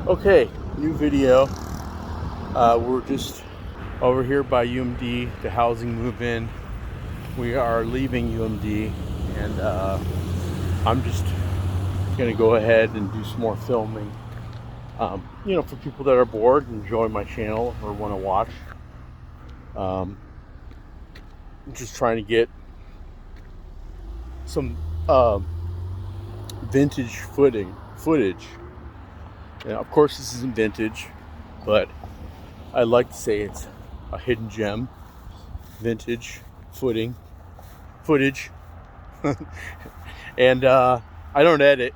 Okay, new video. We're just over here by UMD, the housing move-in. We are leaving UMD, and I'm just gonna go ahead and do some more filming. For people that are bored and enjoy my channel or want to watch. I'm just trying to get some vintage footage. Now, of course, this isn't vintage, but I like to say it's a hidden gem. Vintage footage. And I don't edit.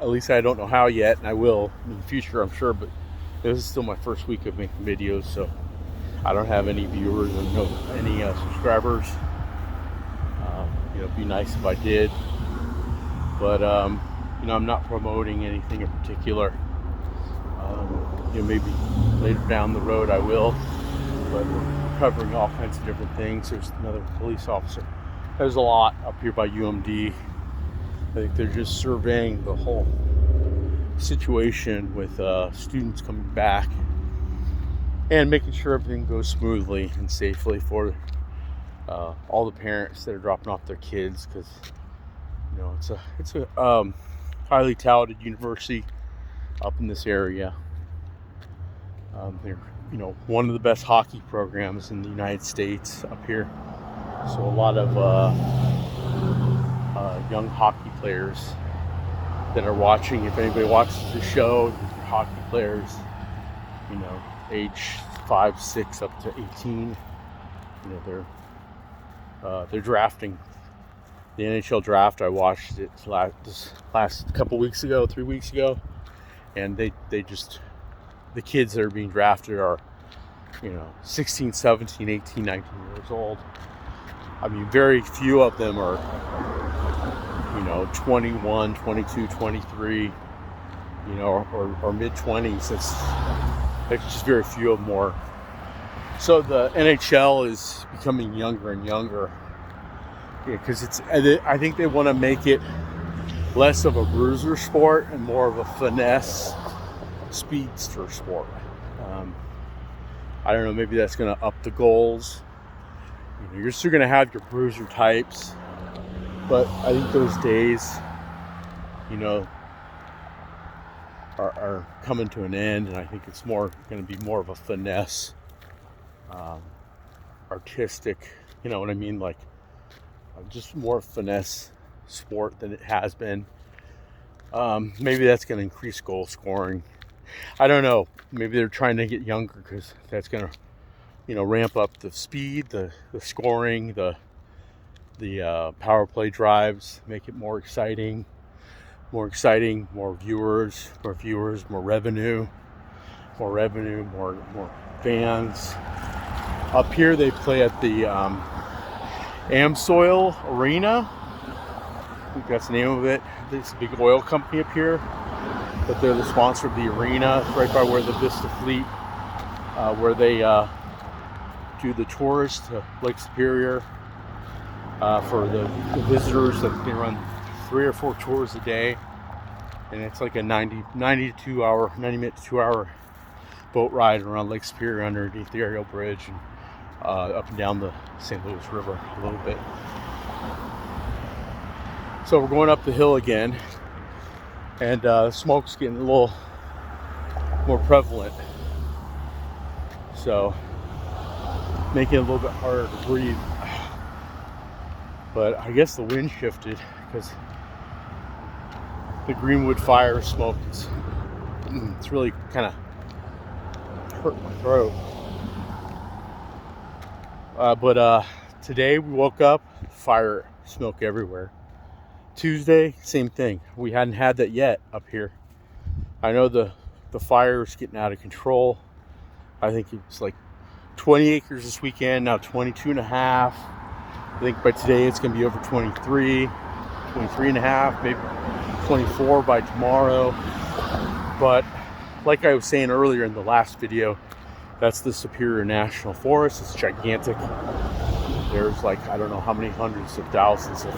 At least I don't know how yet, and I will in the future, I'm sure. But this is still my first week of making videos, so I don't have any viewers or any subscribers. It'd be nice if I did, but I'm not promoting anything in particular. Maybe later down the road I will, but we're covering all kinds of different things. There's another police officer. There's a lot up here by UMD. I think they're just surveying the whole situation with students coming back and making sure everything goes smoothly and safely for all the parents that are dropping off their kids, because it's a highly touted university up in this area. They're one of the best hockey programs in the United States up here. So a lot of young hockey players that are watching. If anybody watches the show, they're hockey players, age 5, 6 up to 18. They're drafting. The NHL draft, I watched it this last couple weeks ago, 3 weeks ago, and the kids that are being drafted are 16, 17, 18, 19 years old. I mean, very few of them are 21, 22, 23, or mid-20s. It's just very few of them more. So the NHL is becoming younger and younger, because I think they want to make it less of a bruiser sport and more of a finesse speedster sport. I don't know, maybe that's going to up the goals. You're still going to have your bruiser types, but I think those days are coming to an end, and I think it's more going to be more of a finesse, artistic, you know what I mean, like just more finesse sport than it has been. Maybe that's going to increase goal scoring. I don't know. Maybe they're trying to get younger, because that's going to ramp up the speed, the scoring, the power play drives, make it more exciting, more viewers, more revenue, more fans. Up here they play at the Amsoil Arena. I think that's the name of it. It's a big oil company up here, but they're the sponsor of the arena. It's right by where the Vista Fleet, where they do the tours to Lake Superior for the visitors. That they run 3 or 4 tours a day, and it's like a 90 minute to 2 hour boat ride around Lake Superior underneath the Ariel Bridge, and up and down the St. Louis River a little bit. So we're going up the hill again, and smoke's getting a little more prevalent, so making it a little bit harder to breathe. But I guess the wind shifted, because the Greenwood fire smoke it's really kind of hurt my throat. But today we woke up, fire smoke everywhere. Tuesday, same thing. We hadn't had that yet up here. I know the fire's getting out of control. I think it's like 20 acres this weekend, now 22 and a half. I think by today it's going to be over 23 and a half, maybe 24 by tomorrow. But like I was saying earlier in the last video, that's the Superior National Forest. It's gigantic. There's like, I don't know how many hundreds of thousands of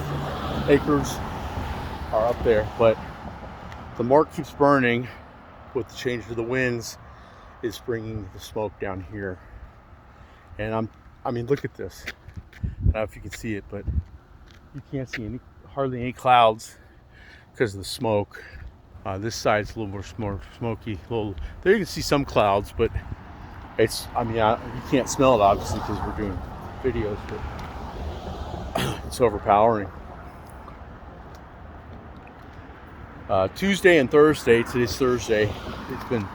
acres are up there, but the more it keeps burning, with the change of the winds, is bringing the smoke down here. And I mean, look at this. I don't know if you can see it, but you can't see hardly any clouds because of the smoke. This side's a little more smoky. There you can see some clouds, but it's, I mean, you can't smell it obviously because we're doing videos, but it's overpowering. Tuesday and Thursday, today's Thursday, it's been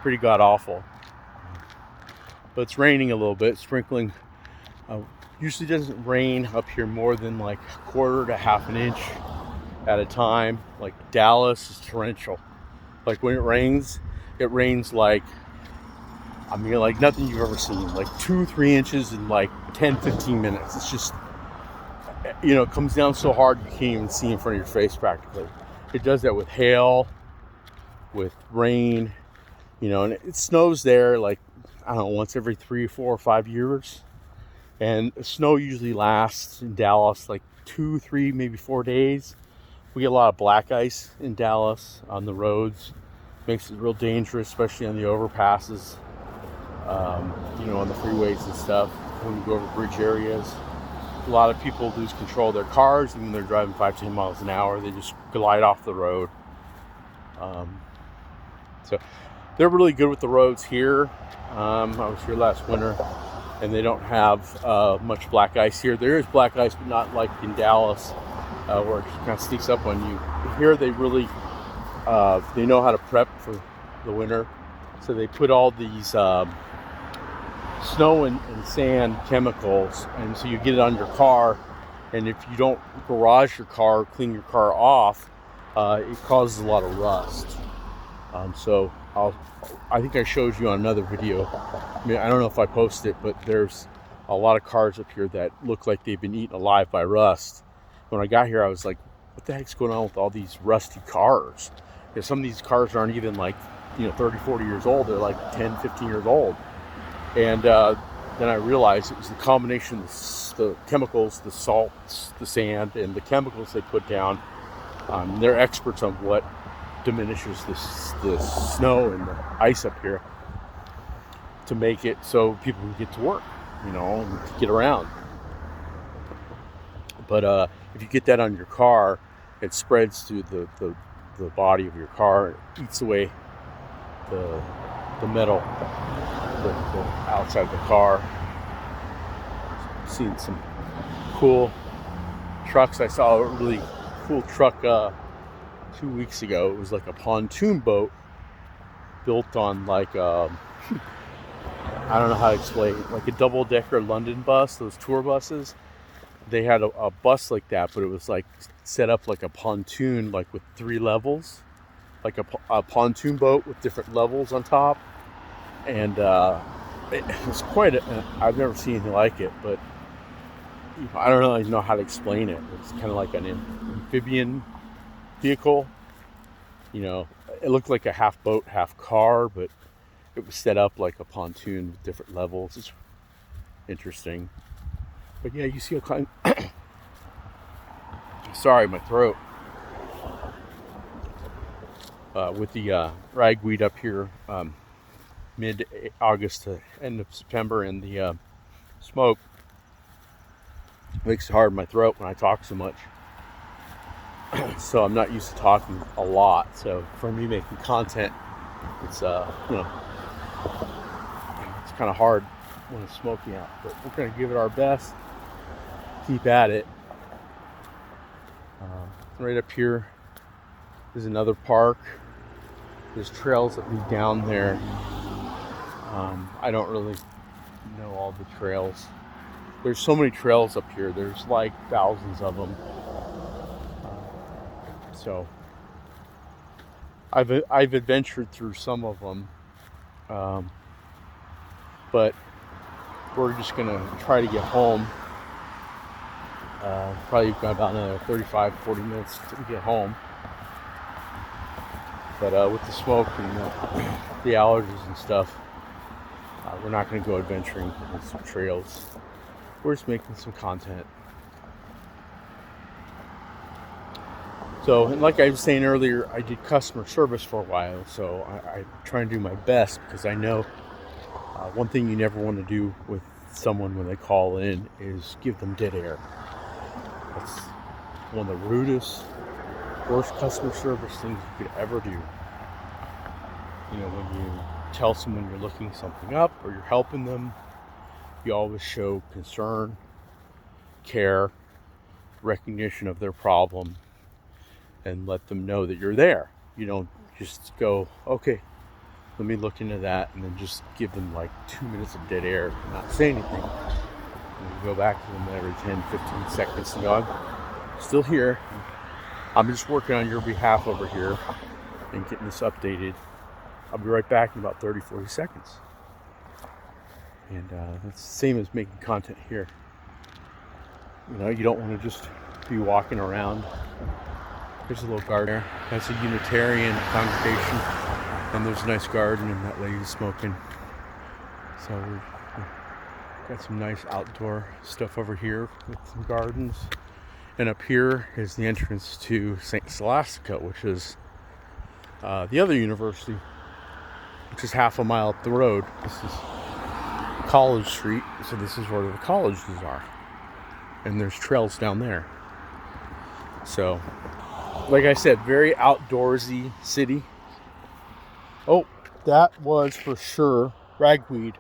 pretty god awful. But it's raining a little bit, sprinkling. Usually doesn't rain up here more than like a quarter to half an inch at a time. Like Dallas is torrential. Like when it rains like, I mean, like nothing you've ever seen. Like 2-3 inches in like 10-15 minutes. It's just, you know, it comes down so hard you can't even see in front of your face practically. It does that with hail, with rain, you know, and it snows there like, I don't know, once every 3, 4, or 5 years. And snow usually lasts in Dallas like 2, 3, maybe 4 days. We get a lot of black ice in Dallas on the roads. Makes it real dangerous, especially on the overpasses, you know, on the freeways and stuff. When you go over bridge areas, a lot of people lose control of their cars, and when they're driving 5-10 miles an hour, they just glide off the road. So they're really good with the roads here. I was here last winter, and they don't have much black ice here. There is black ice, but not like in Dallas, where it kind of sneaks up on you. Here they really, they know how to prep for the winter. So they put all these snow and sand chemicals, and so you get it on your car, and if you don't garage your car, clean your car off, it causes a lot of rust. So I think I showed you on another video. I mean, I don't know if I posted it, but there's a lot of cars up here that look like they've been eaten alive by rust. When I got here, I was like, what the heck's going on with all these rusty cars? Because some of these cars aren't even like, you know, 30, 40 years old. They're like 10, 15 years old. And then I realized it was the combination of the chemicals, the salts, the sand, and the chemicals they put down. They're experts on what diminishes the snow and the ice up here to make it so people can get to work, you know, and to get around. But if you get that on your car, it spreads through the body of your car. It eats away the metal, the outside of the car. I've seen some cool trucks. I saw a really cool truck 2 weeks ago. It was like a pontoon boat built on like I don't know how to explain it, like a double-decker London bus, those tour buses. They had a bus like that, but it was like set up like a pontoon, like with 3 levels, like a pontoon boat with different levels on top. And it was quite I've never seen anything like it, but I don't really know how to explain it. It's kind of like an amphibian vehicle. You know, it looked like a half boat, half car, but it was set up like a pontoon with different levels. It's interesting. But yeah, you see a kind sorry, my throat. With the ragweed up here, mid-August to end of September, and the smoke makes it hard in my throat when I talk so much. So I'm not used to talking a lot. So for me making content, it's you know, it's kind of hard when it's smoky out. But we're gonna give it our best. Keep at it. Right up here is another park. There's trails that lead down there. I don't really know all the trails. There's so many trails up here. There's like thousands of them. So I've adventured through some of them, but we're just gonna try to get home. Probably got about another 35-40 minutes to get home. But with the smoke and the allergies and stuff, we're not going to go adventuring on some trails. We're just making some content. So, and like I was saying earlier, I did customer service for a while, so I try and do my best, because I know one thing you never want to do with someone when they call in is give them dead air. That's one of the rudest, worst customer service things you could ever do. You know, when you tell someone you're looking something up or you're helping them, you always show concern, care, recognition of their problem, and let them know that you're there. You don't just go, okay, let me look into that, and then just give them like 2 minutes of dead air and not say anything. And you go back to them every 10, 15 seconds and go, I'm still here. I'm just working on your behalf over here and getting this updated. I'll be right back in about 30, 40 seconds. And that's the same as making content here. You know, you don't want to just be walking around. There's a little garden there. That's a Unitarian congregation. And there's a nice garden, and that lady's smoking. So we've got some nice outdoor stuff over here with some gardens. And up here is the entrance to St. Scholastica, which is the other university, which is half a mile up the road. This is College Street, so this is where the colleges are. And there's trails down there. So, like I said, very outdoorsy city. Oh, that was for sure ragweed.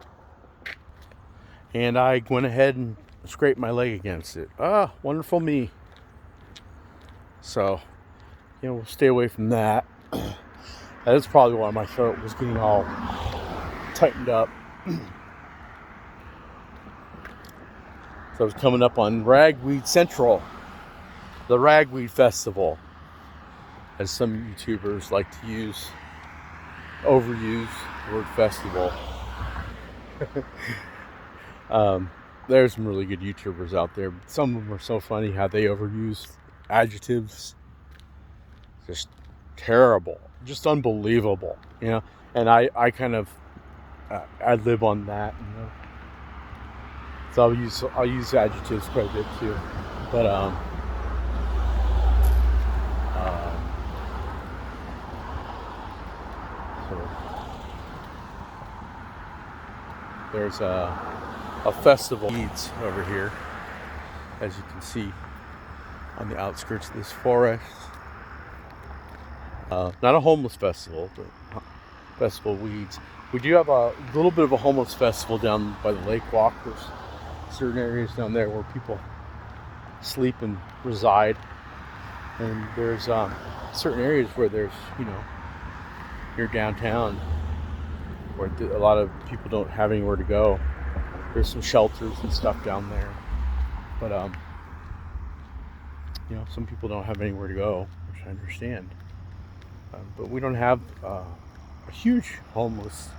And I went ahead and scraped my leg against it. Ah, wonderful me. So, you know, we'll stay away from that. That is probably why my throat was getting all tightened up. So I was coming up on Ragweed Central, the Ragweed Festival, as some YouTubers like to overuse the word festival. There's some really good YouTubers out there, but some of them are so funny how they overuse adjectives. Just terrible, just unbelievable, you know. And I kind of I live on that, you know. So I'll use adjectives quite a bit too, but so there's a festival needs over here, as you can see, on the outskirts of this forest. Not a homeless festival, but festival of weeds. We do have a little bit of a homeless festival down by the lake walk. There's certain areas down there where people sleep and reside, and there's certain areas where there's, you know, near downtown, where a lot of people don't have anywhere to go. There's some shelters and stuff down there, but you know, some people don't have anywhere to go, which I understand. But we don't have a huge homeless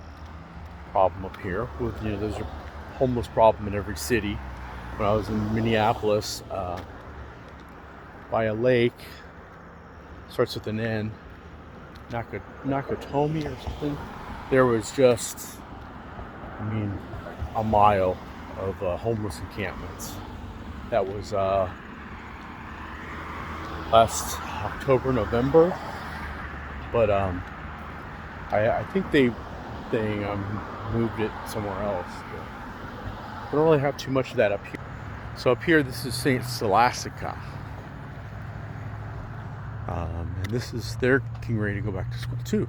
problem up here. With, you know, there's a homeless problem in every city. When I was in Minneapolis, by a lake, starts with an N, Nakatomi or something, there was just, I mean, a mile of homeless encampments. That was last October, November. But I think they moved it somewhere else. But we don't really have too much of that up here. So up here, this is St. Scholastica. And this is, they're getting ready to go back to school too.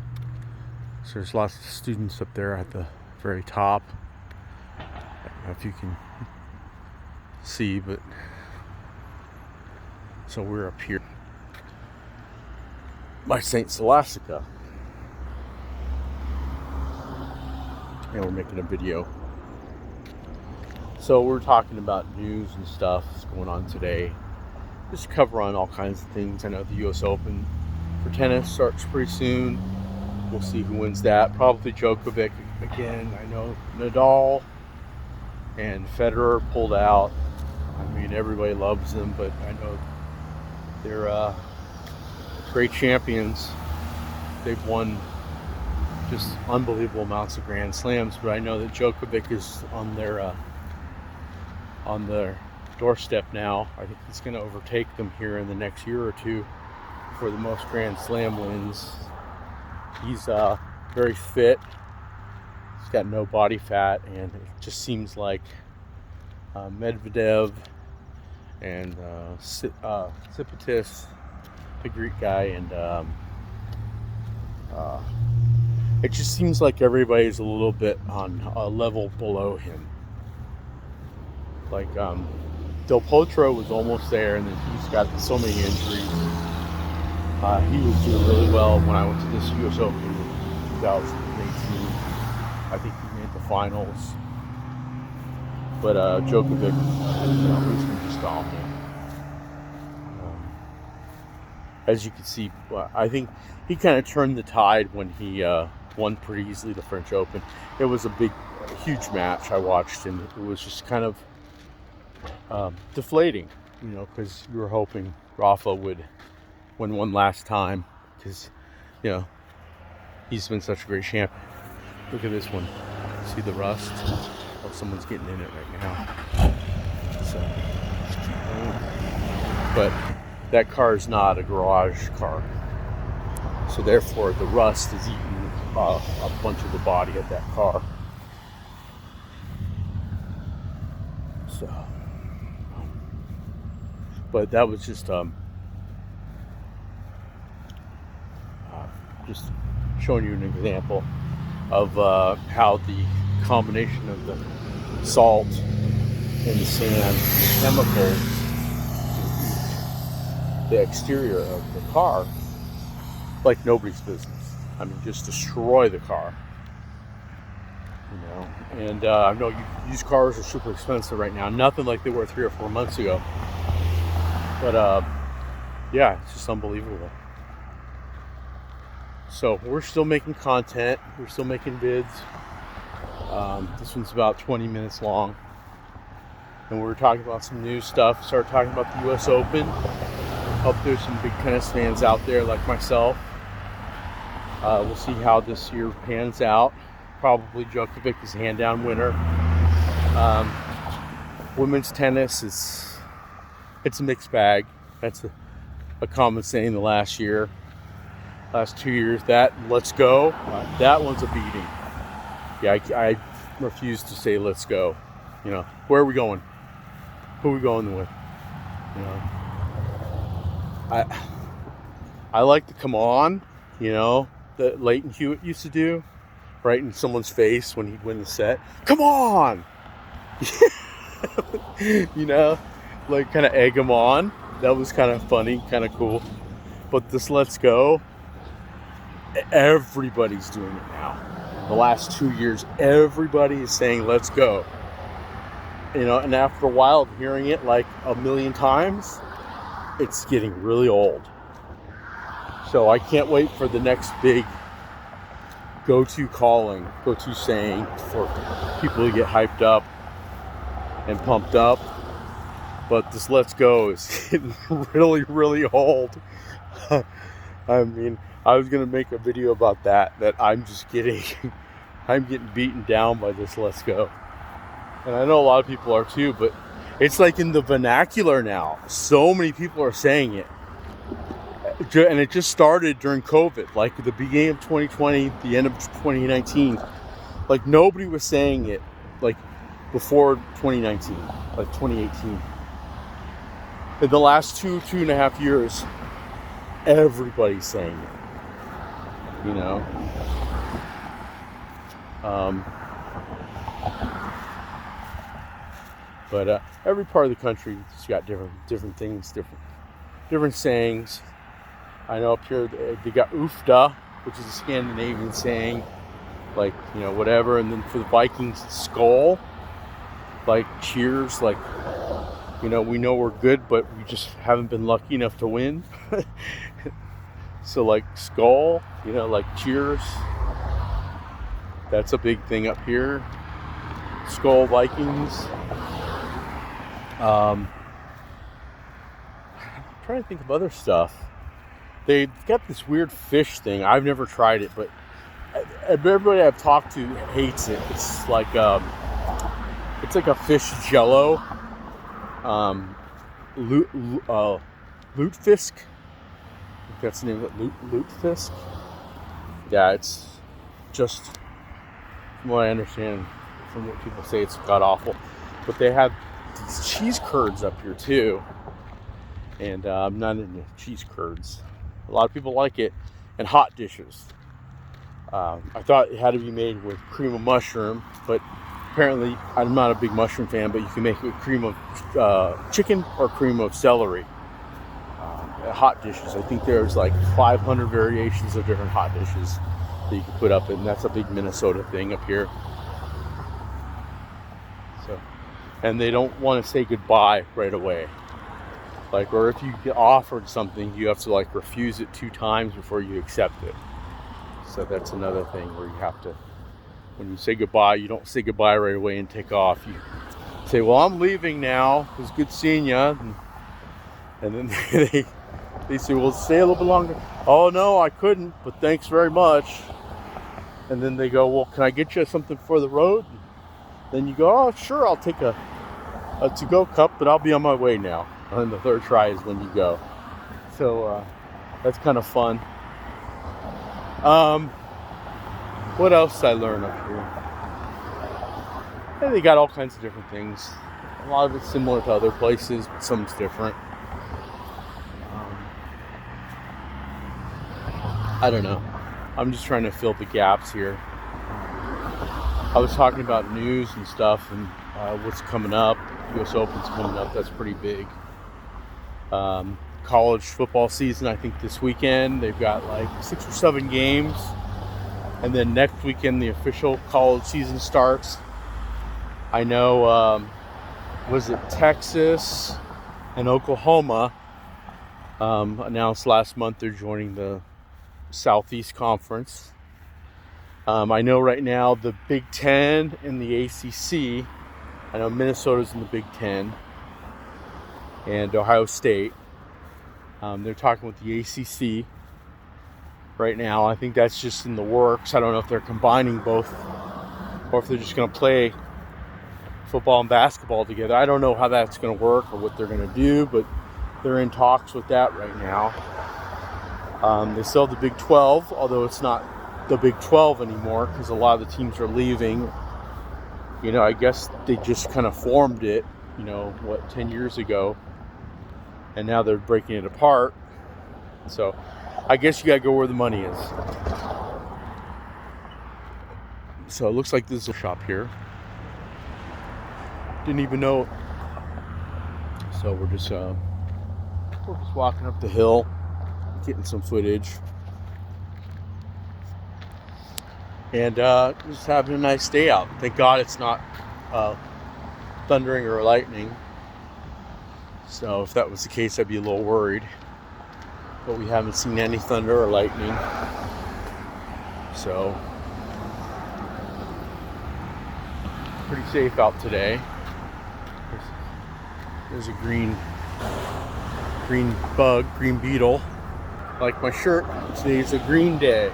So there's lots of students up there at the very top. I don't know if you can see, but so we're up here by St. Scholastica, and we're making a video. So we're talking about news and stuff that's going on today. Just cover on all kinds of things. I know the U.S. Open for tennis starts pretty soon. We'll see who wins that. Probably Djokovic again. I know Nadal and Federer pulled out. I mean, everybody loves them, but I know they're great champions. They've won just unbelievable amounts of Grand Slams, but I know that Djokovic is on their doorstep now. I think he's going to overtake them here in the next year or two. for the most Grand Slam wins. He's very fit. He's got no body fat, and it just seems like Medvedev and Tsitsipas, the Greek guy, and it just seems like everybody's a little bit on a level below him. Like Del Potro was almost there, and then he's got so many injuries. He was doing really well when I went to this U.S. Open in 2018. I think he made the finals. But Djokovic, he's been just dominant. As you can see, I think he kind of turned the tide when he won pretty easily the French Open. It was a huge match I watched, and it was just kind of deflating, because you were hoping Rafa would win one last time, because, he's been such a great champion. Look at this one. See the rust? Oh, someone's getting in it right now. So, but that car is not a garage car. So therefore, the rust is eating a bunch of the body of that car. So, but that was just showing you an example of how the combination of the salt and the sand, the chemicals, the exterior of the car, like nobody's business. I mean, just destroy the car. And I know used cars are super expensive right now. Nothing like they were 3 or 4 months ago. But yeah, it's just unbelievable. So we're still making content. We're still making vids. This one's about 20 minutes long. And we're talking about some new stuff. Started talking about the U.S. Open. Hope there's some big tennis fans out there like myself. We'll see how this year pans out. Probably Djokovic is a hand-down winner. Women's tennis it's a mixed bag. That's a common saying the last 2 years. That let's go. That one's a beating. Yeah, I refuse to say let's go. Where are we going? Who are we going with? I like to come on. That Leighton Hewitt used to do, right in someone's face when he'd win the set. Come on! Like kind of egg him on. That was kind of funny, kind of cool. But this let's go, everybody's doing it now. The last 2 years, everybody is saying let's go. And after a while of hearing it like a million times, it's getting really old. So I can't wait for the next big go-to saying for people to get hyped up and pumped up. But this let's go is getting really, really old. I mean, I was going to make a video about that I'm getting beaten down by this let's go. And I know a lot of people are too, but it's like in the vernacular now. So many people are saying it. And it just started during COVID, like the beginning of 2020, the end of 2019. Like nobody was saying it like before 2019, like 2018. In the last two and a half years, everybody's saying it. But every part of the country has got different things, different sayings. I know up here they got oofda, which is a Scandinavian saying, like, whatever. And then for the Vikings, skull, like cheers, like, we know we're good, but we just haven't been lucky enough to win. So like skull, like cheers. That's a big thing up here. Skull Vikings. I'm trying to think of other stuff. They've got this weird fish thing. I've never tried it, but everybody I've talked to hates it. It's like a fish jello. Lutefisk. think that's the name of it, lutefisk. Yeah, it's just, from what I understand, from what people say, it's god awful. But they have these cheese curds up here too, and I'm not into cheese curds. A lot of people like it, and hot dishes. I thought it had to be made with cream of mushroom, but apparently I'm not a big mushroom fan, but you can make it with cream of chicken or cream of celery. Hot dishes, I think there's like 500 variations of different hot dishes that you can put up, and that's a big Minnesota thing up here. So, and they don't want to say goodbye right away. Like, or if you get offered something, you have to like refuse it 2 times before you accept it. So that's another thing where you have to, when you say goodbye, you don't say goodbye right away and take off. You say, well, I'm leaving now. It was good seeing you. And then they say, well, stay a little bit longer. Oh, no, I couldn't, but thanks very much. And then they go, well, can I get you something for the road? Then you go, oh, sure, I'll take a to-go cup, but I'll be on my way now. And then the third try is when you go. So that's kind of fun. What else did I learn up here? Yeah, they got all kinds of different things. A lot of it's similar to other places, but some's different. I don't know. I'm just trying to fill the gaps here. I was talking about news and stuff and what's coming up. US Open's coming up. That's pretty big. College football season, I think this weekend they've got like 6 or 7 games, and then next weekend the official college season starts. I know was it Texas and Oklahoma announced last month they're joining the Southeast Conference. I know right now the Big Ten and the ACC, I know Minnesota's in the Big Ten, and Ohio State. They're talking with the ACC right now. I think that's just in the works. I don't know if they're combining both or if they're just going to play football and basketball together. I don't know how that's going to work or what they're going to do, but they're in talks with that right now. They still have the Big 12, although it's not the Big 12 anymore because a lot of the teams are leaving. You know, I guess they just kind of formed it, 10 years ago. And now they're breaking it apart. So I guess you gotta go where the money is. So it looks like this is a shop here. Didn't even know. So we're just walking up the hill, getting some footage, and just having a nice day out. Thank God it's not thundering or lightning. So if that was the case, I'd be a little worried. But we haven't seen any thunder or lightning. So pretty safe out today. There's a green bug, green beetle. Like my shirt, today's a green day.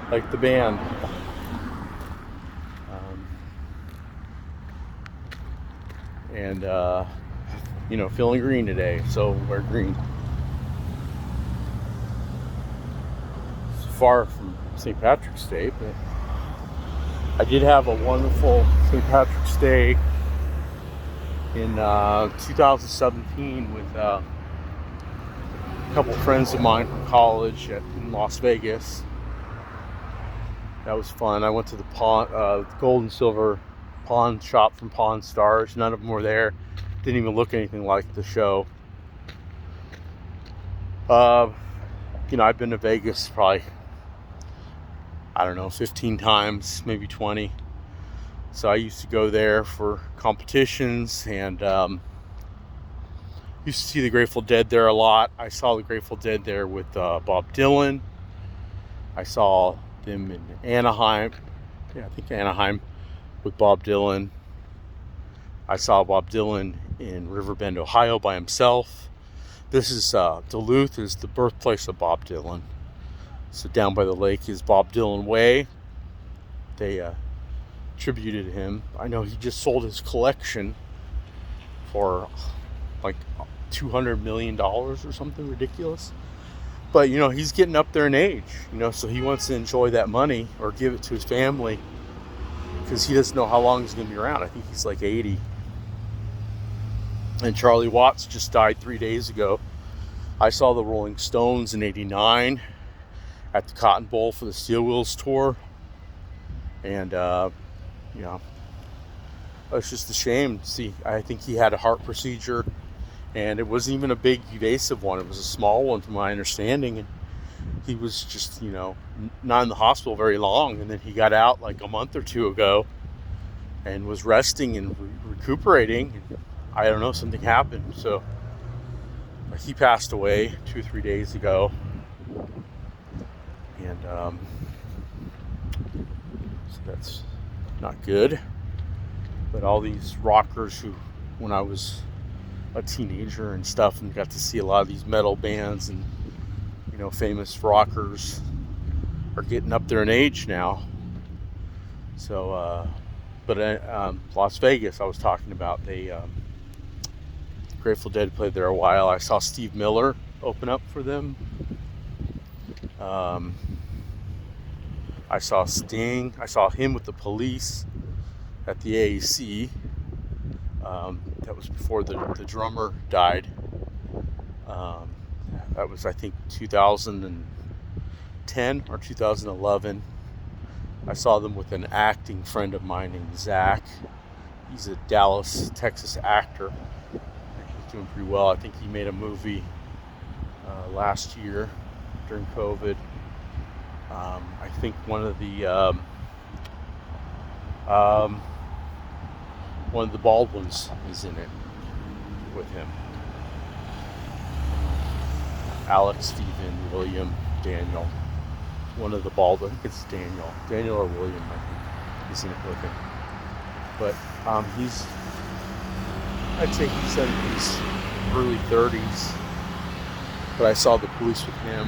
Like the band. Feeling green today, so wear green. It's far from St. Patrick's Day, but I did have a wonderful St. Patrick's Day in 2017 with a couple friends of mine from college in Las Vegas. That was fun. I went to the gold and silver pawn shop from Pawn Stars. None of them were there. Didn't even look anything like the show. I've been to Vegas probably, 15 times, maybe 20. So I used to go there for competitions and used to see the Grateful Dead there a lot. I saw the Grateful Dead there with Bob Dylan. I saw them in Anaheim. Yeah, I think Anaheim with Bob Dylan. I saw Bob Dylan in Riverbend, Ohio by himself. This is Duluth is the birthplace of Bob Dylan. So down by the lake is Bob Dylan Way. They tributed him. I know he just sold his collection for like $200 million or something ridiculous. But, he's getting up there in age, so he wants to enjoy that money or give it to his family because he doesn't know how long he's going to be around. I think he's like 80. And Charlie Watts just died 3 days ago. I saw the Rolling Stones in '89 at the Cotton Bowl for the Steel Wheels tour. And, it's just a shame to see. I think he had a heart procedure, and it wasn't even a big evasive one. It was a small one from my understanding. And he was just, not in the hospital very long. And then he got out like a month or two ago and was resting and recuperating. And I don't know, something happened. So he passed away 2 or 3 days ago. And so that's not good. But all these rockers who, when I was a teenager and stuff, and got to see a lot of these metal bands and, famous rockers are getting up there in age now. So, but Las Vegas, I was talking about, they, Grateful Dead played there a while. I saw Steve Miller open up for them. I saw Sting. I saw him with the Police at the AAC. That was before the drummer died. That was, I think, 2010 or 2011. I saw them with an acting friend of mine named Zach. He's a Dallas, Texas actor. He's doing pretty well. I think he made a movie last year during COVID. I think one of the Baldwins is in it with him. Alex, Stephen, William, Daniel. One of the Baldwins. I think it's Daniel. Daniel or William, I think, is in it with him. But I'd say he's in his early 30s. But I saw the Police with him.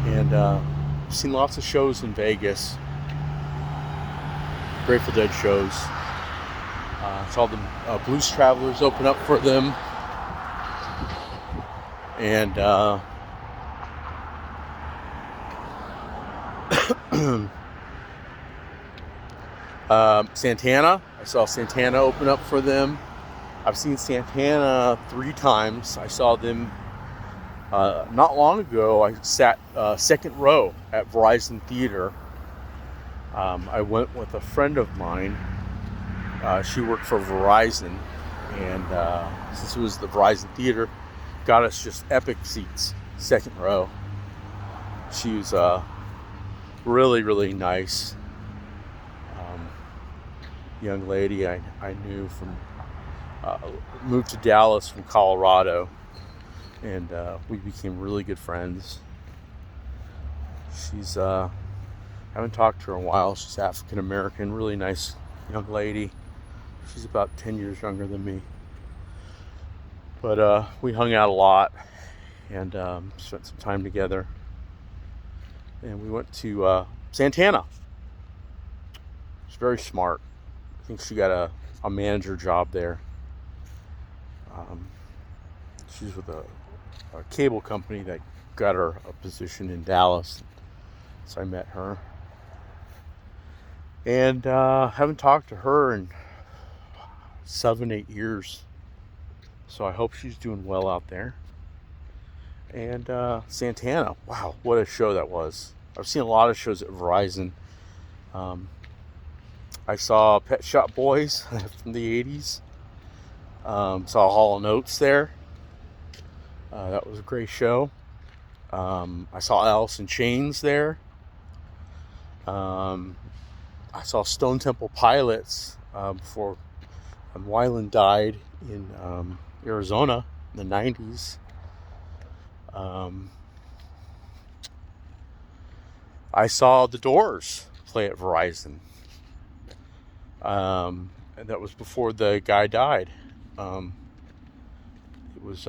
And I've seen lots of shows in Vegas. Grateful Dead shows. Saw the Blues Travelers open up for them. And Santana. I saw Santana open up for them. I've seen Santana 3 times. I saw them not long ago. I sat second row at Verizon Theater. I went with a friend of mine. She worked for Verizon, and since it was the Verizon Theater, got us just epic seats, second row. She was really, really nice young lady I knew from, moved to Dallas from Colorado, and we became really good friends. She's, I haven't talked to her in a while. She's African American, really nice young lady. She's about 10 years younger than me. But we hung out a lot and spent some time together. And we went to Santana. She's very smart. I think she got a manager job there. She's with a cable company that got her a position in Dallas. So I met her. And haven't talked to her in 7-8 years. So I hope she's doing well out there. And Santana, wow, what a show that was. I've seen a lot of shows at Verizon. I saw Pet Shop Boys from the 80s. Saw Hall & Oates there. That was a great show. I saw Alice in Chains there. I saw Stone Temple Pilots before Weiland died in Arizona in the 90s. I saw The Doors play at Verizon. And that was before the guy died. It was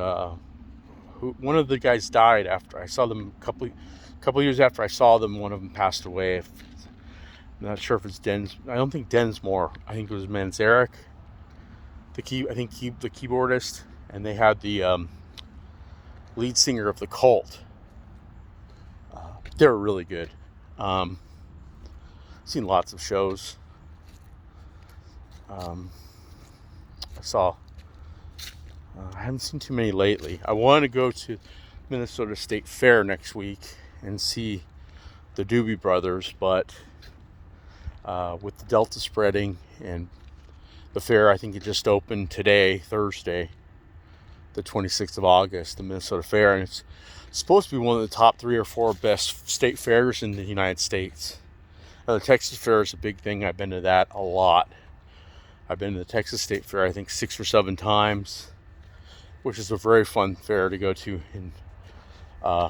one of the guys died after I saw them a couple years after I saw them. One of them passed away. I'm not sure if it's I don't think Densmore. I think it was Manzarek. The keyboardist, and they had the lead singer of the Cult. They're really good. Seen lots of shows. I haven't seen too many lately. I want to go to Minnesota State Fair next week and see the Doobie Brothers, but with the Delta spreading and the fair, I think it just opened today, Thursday, the 26th of August, the Minnesota Fair, and it's supposed to be one of the top 3 or 4 best state fairs in the United States. Now, the Texas Fair is a big thing. I've been to that a lot. I've been to the Texas State Fair, I think 6 or 7 times, which is a very fun fair to go to in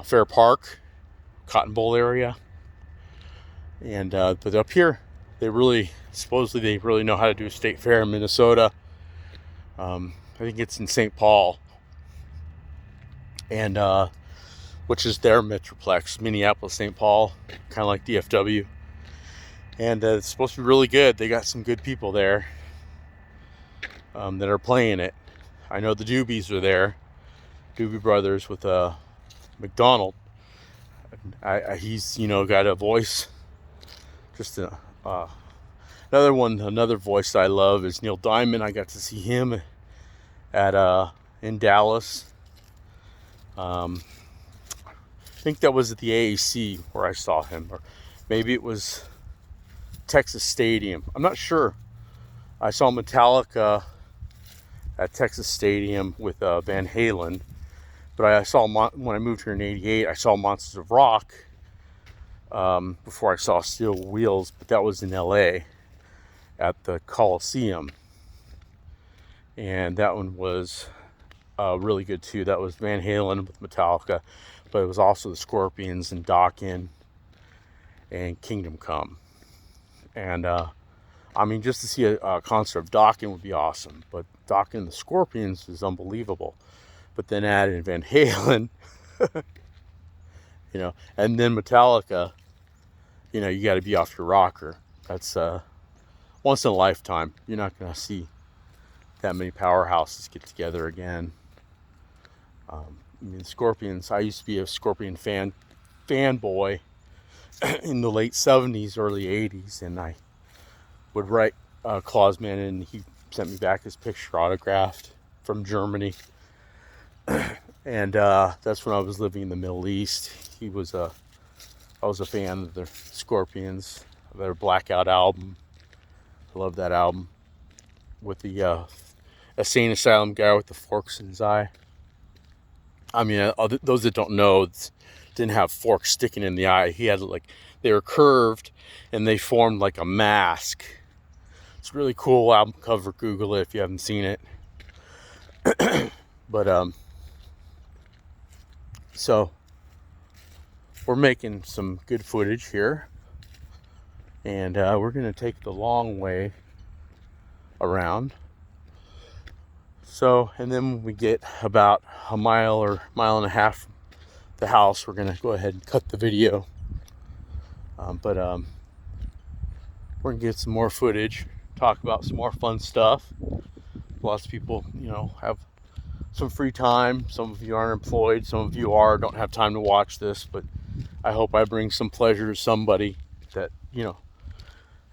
Fair Park, Cotton Bowl area. And but up here, supposedly they really know how to do a state fair in Minnesota. I think it's in St. Paul, and which is their metroplex, Minneapolis, St. Paul, kind of like DFW. And it's supposed to be really good. They got some good people there that are playing it. I know the Doobies are there, Doobie Brothers with McDonald. He's got a voice. Just another voice that I love is Neil Diamond. I got to see him at in Dallas. I think that was at the AAC where I saw him, or maybe it was Texas Stadium. I'm not sure. I saw Metallica at Texas Stadium with Van Halen, but I saw when I moved here in '88. I saw Monsters of Rock before I saw Steel Wheels, but that was in LA at the Coliseum, and that one was really good too. That was Van Halen with Metallica, but it was also the Scorpions and Dokken and Kingdom Come. And just to see a concert of Dokken would be awesome, but Dokken and the Scorpions is unbelievable. But then add in Van Halen, and then Metallica, you got to be off your rocker. That's once in a lifetime. You're not going to see that many powerhouses get together again. Scorpions, I used to be a Scorpion fanboy in the late 70s, early 80s, and I would write Klausman, and he sent me back his picture autographed from Germany. And that's when I was living in the Middle East. I was a fan of the Scorpions, their Blackout album. I love that album with the insane asylum guy with the forks in his eye. Those that don't know, didn't have forks sticking in the eye. He had they were curved and they formed like a mask. It's a really cool album cover. Google it if you haven't seen it. But so we're making some good footage here, and we're gonna take the long way around. So, and then when we get about a mile or mile and a half from the house, we're gonna go ahead and cut the video. But we're gonna get some more footage, talk about some more fun stuff. Lots of people, have some free time. Some of you aren't employed, some of you don't have time to watch this, but I hope I bring some pleasure to somebody that,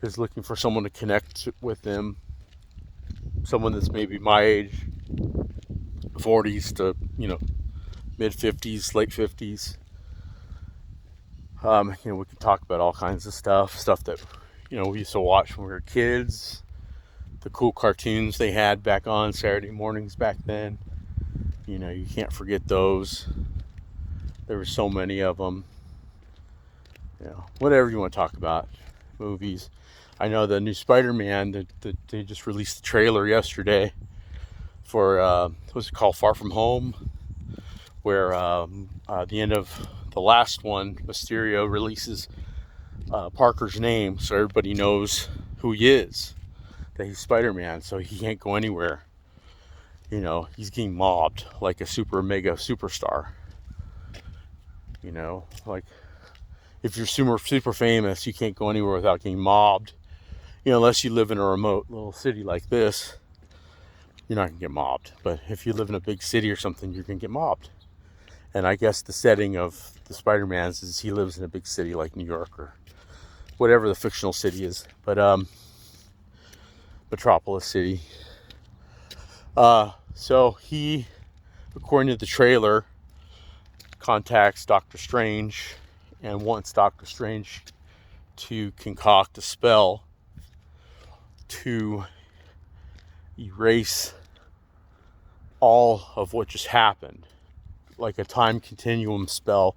is looking for someone to connect with them. Someone that's maybe my age, 40s to, mid 50s, late 50s. We can talk about all kinds of stuff that, we used to watch when we were kids, the cool cartoons they had back on Saturday mornings back then. You can't forget those. There were so many of them. Whatever you want to talk about. Movies. I know the new Spider-Man, they just released the trailer yesterday for, what's it called, Far From Home, where the end of the last one, Mysterio releases Parker's name so everybody knows who he is, that he's Spider-Man, so he can't go anywhere. He's getting mobbed like a super mega superstar. If you're super famous, you can't go anywhere without getting mobbed. Unless you live in a remote little city like this, you're not gonna get mobbed. But if you live in a big city or something, you're gonna get mobbed. And I guess the setting of the Spider-Man's is he lives in a big city like New York or whatever the fictional city is. But Metropolis City. So he, according to the trailer, contacts Doctor Strange and wants Doctor Strange to concoct a spell to erase all of what just happened, like a time continuum spell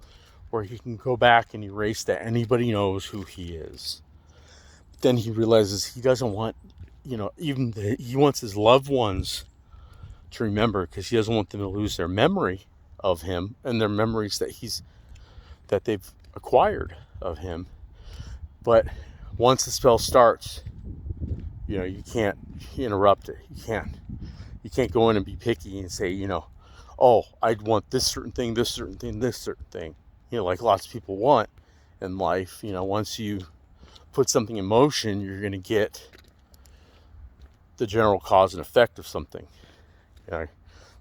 where he can go back and erase that anybody knows who he is. But then he realizes he doesn't want, he wants his loved ones to remember, because he doesn't want them to lose their memory of him and their memories that they've acquired of him. But once the spell starts, you can't interrupt it. You can't go in and be picky and say, oh, I'd want this certain thing, this certain thing, this certain thing. Like lots of people want in life. Once you put something in motion, you're going to get the general cause and effect of something. If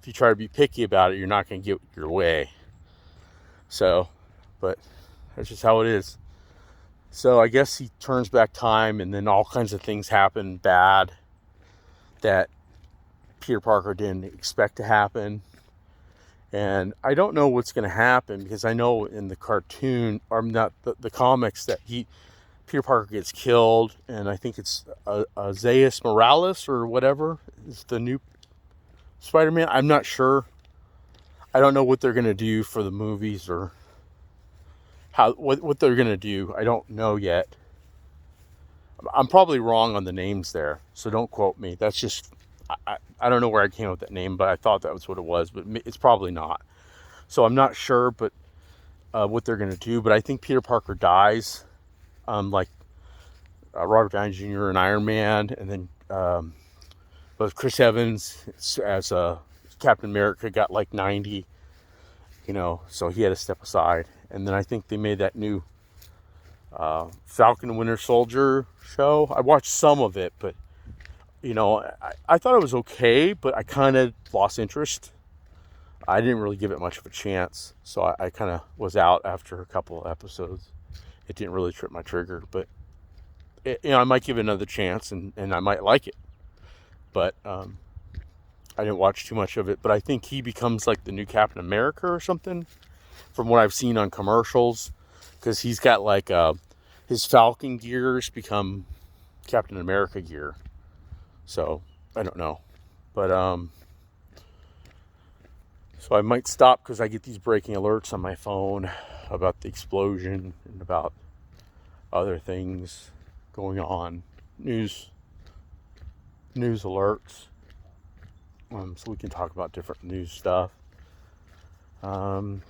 you try to be picky about it, you're not going to get your way. So, but that's just how it is. So I guess he turns back time, and then all kinds of things happen bad that Peter Parker didn't expect to happen. And I don't know what's going to happen, because I know in the cartoon, or not the comics, that Peter Parker gets killed, and I think it's Zayas Morales or whatever is the new Spider-Man. I'm not sure. I don't know what they're going to do for the movies, or what they're going to do. I don't know yet. I'm probably wrong on the names there, so don't quote me. That's just, I don't know where I came up with that name, but I thought that was what it was, but it's probably not. So I'm not sure, but what they're going to do. But I think Peter Parker dies, like Robert Downey Jr. and Iron Man, and then but Chris Evans as Captain America got like 90, so he had to step aside. And then I think they made that new Falcon and Winter Soldier show. I watched some of it, but I thought it was okay, but I kind of lost interest. I didn't really give it much of a chance, so I kind of was out after a couple of episodes. It didn't really trip my trigger, but I might give it another chance, and I might like it. But I didn't watch too much of it. But I think he becomes like the new Captain America or something, from what I've seen on commercials, because he's got like his Falcon gears become Captain America gear. So I don't know, but so I might stop, because I get these breaking alerts on my phone about the explosion and about other things going on, news alerts, so we can talk about different news stuff. Other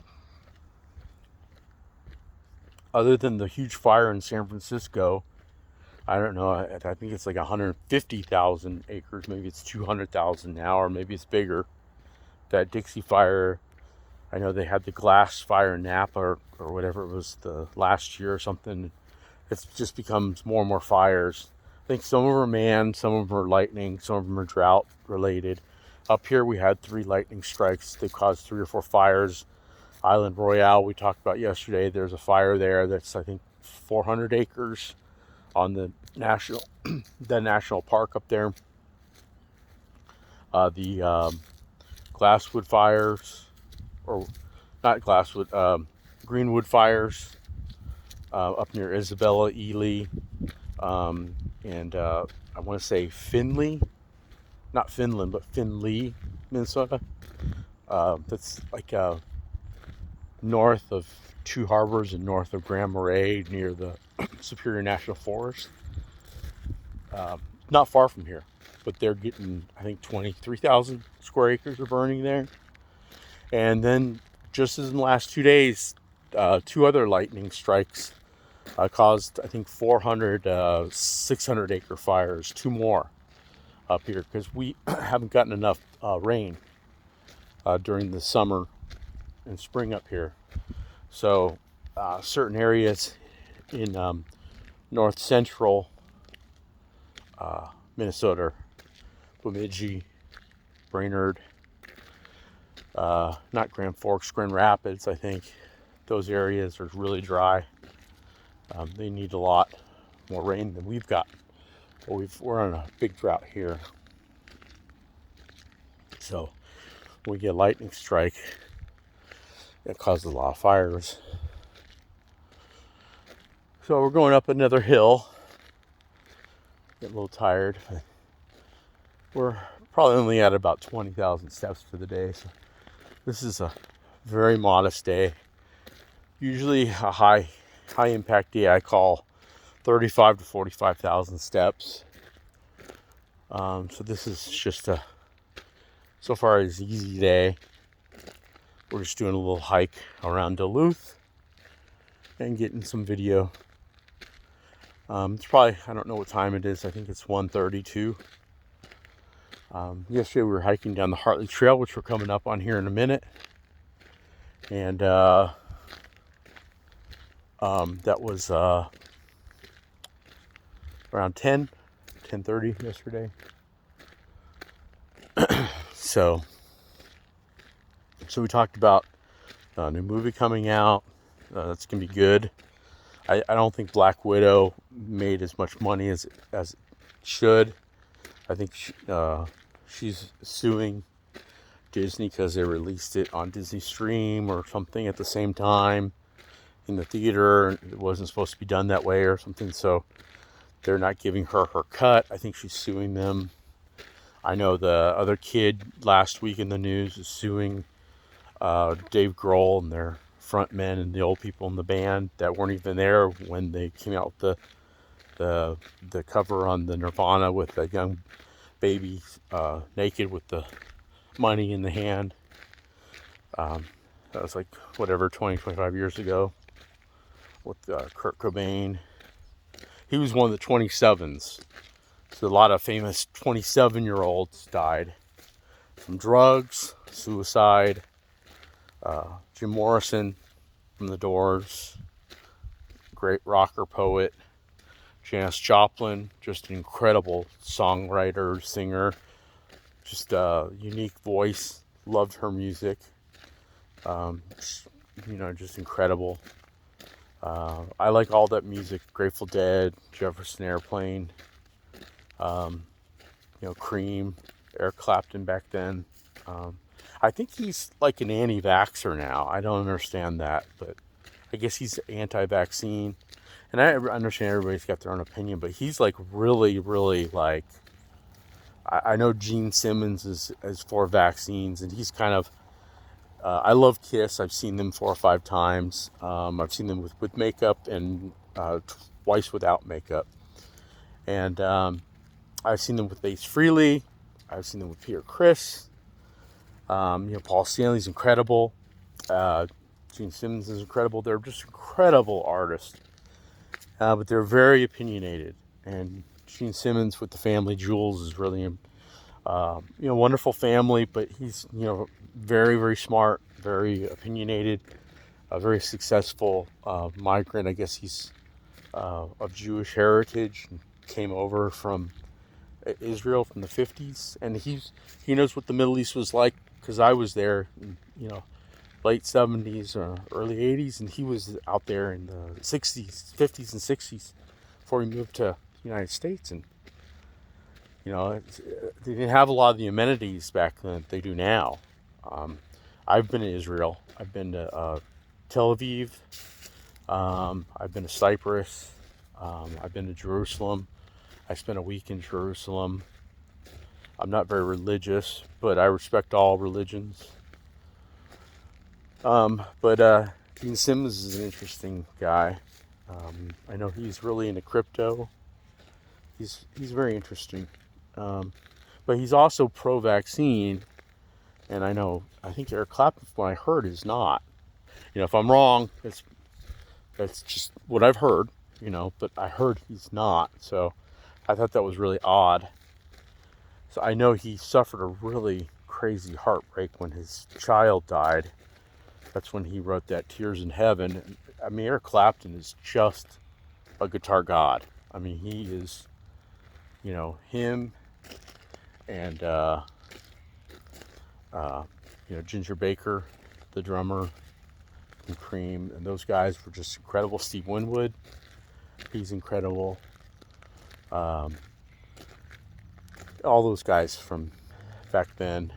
than the huge fire in San Francisco, I don't know, I think it's like 150,000 acres, maybe it's 200,000 now, or maybe it's bigger. That Dixie fire, I know they had the glass fire in Napa or whatever it was, the last year or something. It just becomes more and more fires. I think some of them are man, some of them are lightning, some of them are drought related. Up here we had 3 lightning strikes. They caused 3 or 4 fires. Island Royale, we talked about yesterday, there's a fire there that's, I think, 400 acres on the national park up there. The Glasswood fires, or not Glasswood, Greenwood fires up near Isabella, Ely, and I want to say Findlay, not Finland, but Findlay, Minnesota. That's like north of Two Harbors and north of Grand Marais, near the Superior National Forest. Not far from here, but they're getting, I think, 23,000 square acres are burning there. And then just as in the last 2 days, 2 other lightning strikes caused, I think, 400, 600 acre fires, 2 more up here, because we haven't gotten enough rain during the summer and spring up here. So certain areas in north central Minnesota, Bemidji, Brainerd, not Grand Forks, Grand Rapids, I think. Those areas are really dry. They need a lot more rain than we've got. But we're on a big drought here. So when we get a lightning strike, it causes a lot of fires. So we're going up another hill. Get a little tired. We're probably only at about 20,000 steps for the day. So this is a very modest day. Usually a high impact day I call 35 to 45,000 steps. So this is just so far an easy day. We're just doing a little hike around Duluth and getting some video. It's probably, I don't know what time it is. I think it's 1:32. Yesterday we were hiking down the Hartley Trail, which we're coming up on here in a minute. And that was around 10:30 yesterday. So we talked about a new movie coming out. That's gonna be good. I don't think Black Widow made as much money as it should. I think she's suing Disney because they released it on Disney Stream or something at the same time in the theater. It wasn't supposed to be done that way or something, so they're not giving her cut. I think she's suing them. I know the other kid last week in the news is suing Dave Grohl and their frontmen and the old people in the band that weren't even there when they came out with the cover on the Nirvana with the young baby naked with the money in the hand. That was like 25 years ago with Kurt Cobain. He was one of the 27s. So a lot of famous 27-year-olds died from drugs, suicide. Jim Morrison from The Doors, great rocker poet. Janice Joplin, just an incredible songwriter, singer, just a unique voice. Loved her music. Just incredible. I like all that music. Grateful Dead, Jefferson Airplane, Cream, Eric Clapton back then. I think he's like an anti-vaxxer now. I don't understand that, but I guess he's anti-vaccine. And I understand everybody's got their own opinion, but he's like really, really like, I know Gene Simmons is for vaccines, and he's kind of, I love Kiss. I've seen them 4 or 5 times. I've seen them with makeup and twice without makeup. And I've seen them with Ace Frehley. I've seen them with Peter Criss. Paul Stanley's incredible. Gene Simmons is incredible. They're just incredible artists. But they're very opinionated. And Gene Simmons with the family Jewels is really, wonderful family. But he's, very, very smart, very opinionated, very successful migrant. I guess he's of Jewish heritage and came over from Israel from the 50s. And he knows what the Middle East was like because I was there, late 70s or early 80s, and he was out there in the 60s, 50s and 60s before he moved to the United States. And they didn't have a lot of the amenities back then that they do now. I've been to Israel. I've been to Tel Aviv. I've been to Cyprus. I've been to Jerusalem. I spent a week in Jerusalem. I'm not very religious, but I respect all religions. But Gene Simmons is an interesting guy. I know he's really into crypto. He's very interesting. But he's also pro-vaccine. And I think Eric Clapton, from what I heard, is not. If I'm wrong, that's just what I've heard, but I heard he's not. So I thought that was really odd. So I know he suffered a really crazy heartbreak when his child died. That's when he wrote that Tears in Heaven. I mean, Eric Clapton is just a guitar god. I mean, he is, him and Ginger Baker, the drummer, and Cream, and those guys were just incredible. Steve Winwood, he's incredible. All those guys from back then,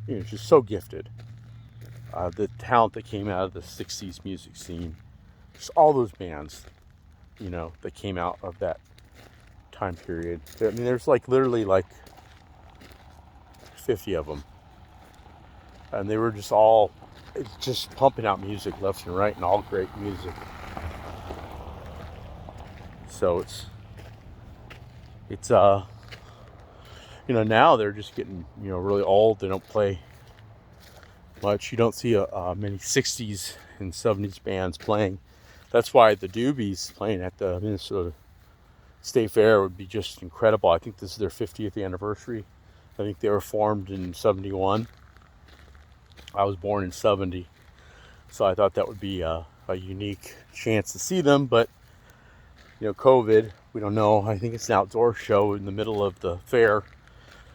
just so gifted. The talent that came out of the 60s music scene, just all those bands, that came out of that time period. I mean, there's literally 50 of them. And they were just all pumping out music left and right, and all great music. So it's now they're just getting, really old. They don't play much. You don't see many 60s and 70s bands playing. That's why the Doobies playing at the Minnesota State Fair would be just incredible. I think this is their 50th anniversary. I think they were formed in 71. I was born in 70. So I thought that would be a unique chance to see them. But, COVID, we don't know. I think it's an outdoor show in the middle of the fair.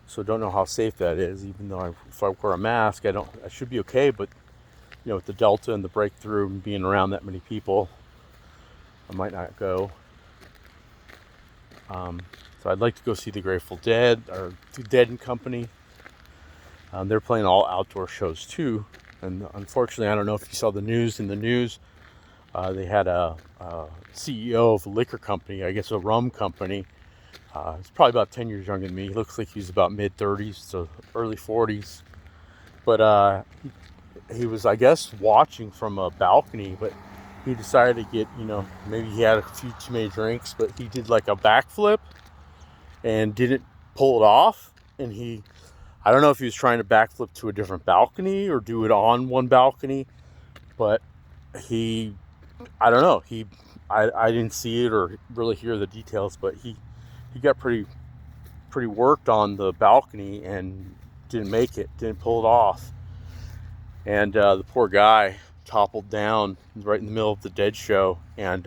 So don't know how safe that is. Even though if I wear a mask, I should be okay. But, with the Delta and the breakthrough and being around that many people, I might not go. So I'd like to go see the Grateful Dead, or the Dead and Company. They're playing all outdoor shows too. And unfortunately, I don't know if you saw the news. In the news, they had a CEO of a liquor company, I guess a rum company. He's probably about 10 years younger than me. He looks like he's about mid-30s to early 40s. But he was, I guess, watching from a balcony, but he decided to get, maybe he had a few too many drinks, but he did a backflip and didn't pull it off. And I don't know if he was trying to backflip to a different balcony or do it on one balcony, but I don't know. I didn't see it or really hear the details, but he got pretty worked on the balcony and didn't pull it off. And the poor guy toppled down right in the middle of the Dead show and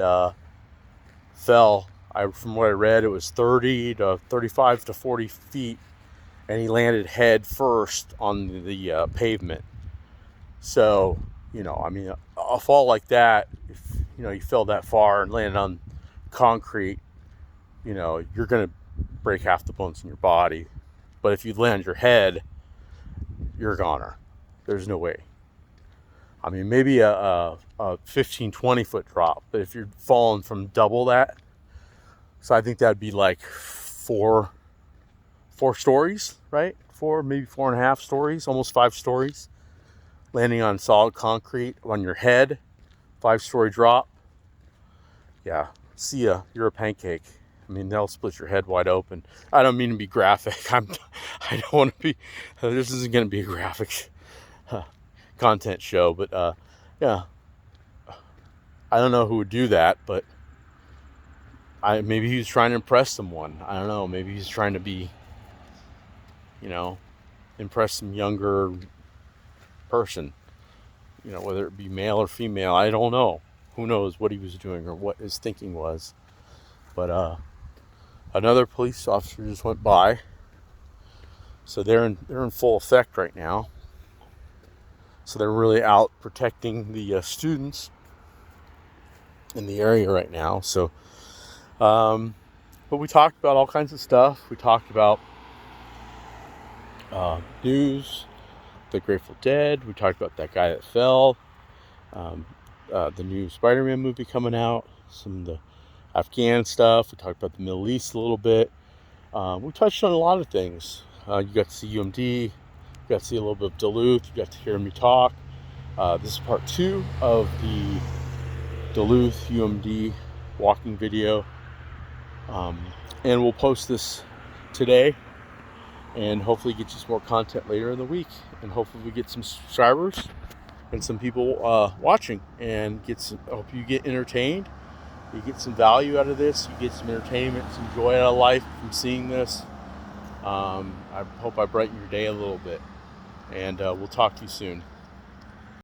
fell. From what I read, it was 30 to 35 to 40 feet, and he landed head first on the pavement. So, a fall like that, if you fell that far and landed on concrete, you're going to break half the bones in your body. But if you land your head, you're a goner. There's no way. I mean, maybe a 15, 20 foot drop, but if you're falling from double that, so I think that'd be four stories, right? Maybe 4.5 stories, almost 5 stories, landing on solid concrete on your head, 5-story drop. Yeah, see ya, you're a pancake. I mean, they'll split your head wide open. I don't mean to be graphic. I don't want to be, this isn't going to be a graphic content show, but yeah, I don't know who would do that, but maybe he was trying to impress someone. I don't know. Maybe he's trying to be, impress some younger person, whether it be male or female. I don't know. Who knows what he was doing or what his thinking was. But another police officer just went by, so they're in full effect right now. So they're really out protecting the students in the area right now. So, but we talked about all kinds of stuff. We talked about news, the Grateful Dead. We talked about that guy that fell. The new Spider-Man movie coming out. Some of the Afghan stuff. We talked about the Middle East a little bit. We touched on a lot of things. You got to see UMD. You got to see a little bit of Duluth. You got to hear me talk. This is part 2 of the Duluth UMD walking video. And we'll post this today and hopefully get you some more content later in the week. And hopefully we get some subscribers and some people watching, and hope you get entertained. You get some value out of this. You get some entertainment, some joy out of life from seeing this. I hope I brighten your day a little bit. And we'll talk to you soon.